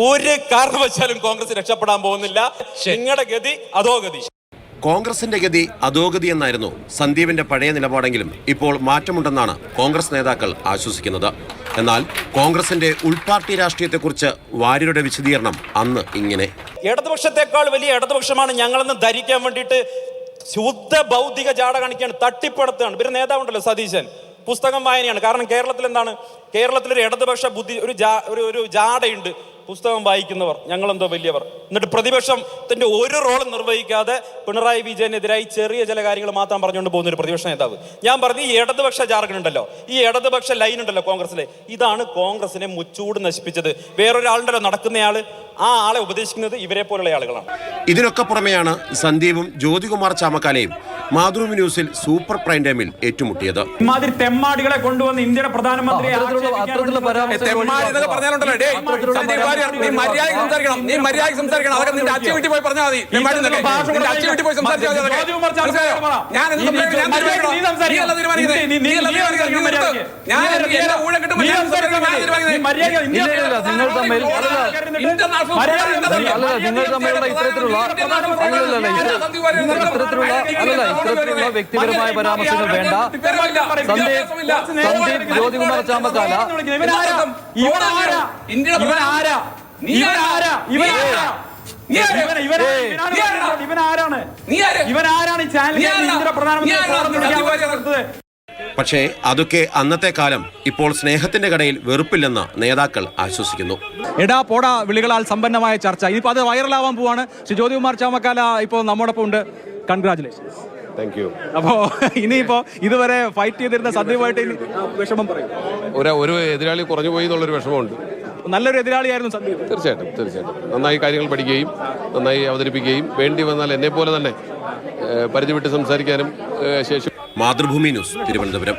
ഒരു കാരണവശാലും കോൺഗ്രസ് രക്ഷപ്പെടാൻ പോകുന്നില്ല. നിങ്ങളുടെ ഗതി അധോഗതി. കോൺഗ്രസിന്റെ ഗതി അധോഗതി എന്നായിരുന്നു സന്ദീപിന്റെ പഴയ നിലപാടെങ്കിലും ഇപ്പോൾ മാറ്റമുണ്ടെന്നാണ് കോൺഗ്രസ് നേതാക്കൾ ആശ്വസിക്കുന്നത്. എന്നാൽ കോൺഗ്രസിന്റെ ഉൾപാർട്ടി രാഷ്ട്രീയത്തെക്കുറിച്ച് വാര്യരുടെ വിശദീകരണം അന്ന് ഇങ്ങനെ: ഇടതുപക്ഷത്തെക്കാൾ വലിയ ഇടതുപക്ഷമാണ് ഞങ്ങളെന്ന് ധരിക്കാൻ വേണ്ടിയിട്ട് ശുദ്ധ ബൗദ്ധിക ജാട കാണിക്കുകയാണ്, തട്ടിപ്പടത്താണ്. പിന്നെ നേതാവുണ്ടല്ലോ സതീശൻ, പുസ്തകം വായനയാണ്. കാരണം കേരളത്തിൽ എന്താണ്, കേരളത്തിലൊരു ഇടതുപക്ഷ ബുദ്ധി, ഒരു ജാടയുണ്ട്. പുസ്തകം വായിക്കുന്നവർ ഞങ്ങളെന്തോ വലിയവർ. എന്നിട്ട് പ്രതിപക്ഷത്തിന്റെ ഒരു റോളും നിർവഹിക്കാതെ പിണറായി വിജയനെതിരായി ചെറിയ ചില കാര്യങ്ങൾ മാത്രം പറഞ്ഞുകൊണ്ട് പോകുന്ന ഒരു പ്രതിപക്ഷ നേതാവ്. ഞാൻ പറഞ്ഞു, ഈ ഇടതുപക്ഷ ജാർഗൺ ഉണ്ടല്ലോ, ഈ ഇടതുപക്ഷ ലൈൻ ഉണ്ടല്ലോ കോൺഗ്രസിലെ, ഇതാണ് കോൺഗ്രസിനെ മുച്ചൂട് നശിപ്പിച്ചത്. വേറൊരാളുണ്ടല്ലോ നടക്കുന്നയാള്, ആ ആളെ ഉപദേശിക്കുന്നത് ഇവരെ പോലുള്ള ആളുകളാണ്. ഇതിനൊക്കെ പുറമെയാണ് സന്ദീപും ജ്യോതികുമാർ ചാമക്കാലയും മാതൃഭൂമി ന്യൂസിൽ സൂപ്പർ പ്രൈം ടൈമിൽ ഏറ്റുമുട്ടിയത്. തെമ്മാടികളെ കൊണ്ടുവന്ന് ഇന്ത്യയുടെ പ്രധാനമന്ത്രി നിങ്ങൾ തമ്മിലുള്ള ഇത്തരത്തിലുള്ള വ്യക്തിപരമായ പരാമർശങ്ങൾ വേണ്ട. സന്ദീപ് ജ്യോതികുമാർ ചാമക്കാല പക്ഷേ അതൊക്കെ അന്നത്തെ കാലം. ഇപ്പോൾ സ്നേഹത്തിന്റെ കടയിൽ വെറുപ്പില്ലെന്ന് നേതാക്കൾ ആശ്വസിക്കുന്നു. എടാ പോടാ വിളികളാൽ സമ്പന്നമായ ചർച്ച, ഇനിയിപ്പോൾ അത് വൈറലാവാൻ പോവാണ്. ശ്രീ ജ്യോതികുമാർ ചാമക്കാല ഇപ്പോൾ നമ്മോടൊപ്പം ഉണ്ട്. കൺഗ്രാറ്റുലേഷൻസ്. Thank you. അപ്പോൾ ഇനിയിപ്പോൾ ഇതുവരെ ഫൈറ്റ് ചെയ്തിരുന്ന സന്ദീപുമായിട്ട് വിഷമം പറയും. ഒരു എതിരാളി കുറഞ്ഞു പോയി എന്നുള്ളൊരു വിഷമമുണ്ട്. നല്ലൊരു എതിരാളിയായിരുന്നു സന്ദീപ്. തീർച്ചയായിട്ടും നന്നായി കാര്യങ്ങൾ പഠിക്കുകയും നന്നായി അവതരിപ്പിക്കുകയും വേണ്ടി വന്നാൽ എന്നെ പോലെ തന്നെ പരിചയപ്പെട്ട് സംസാരിക്കാനും ശേഷം. മാതൃഭൂമി ന്യൂസ്, തിരുവനന്തപുരം.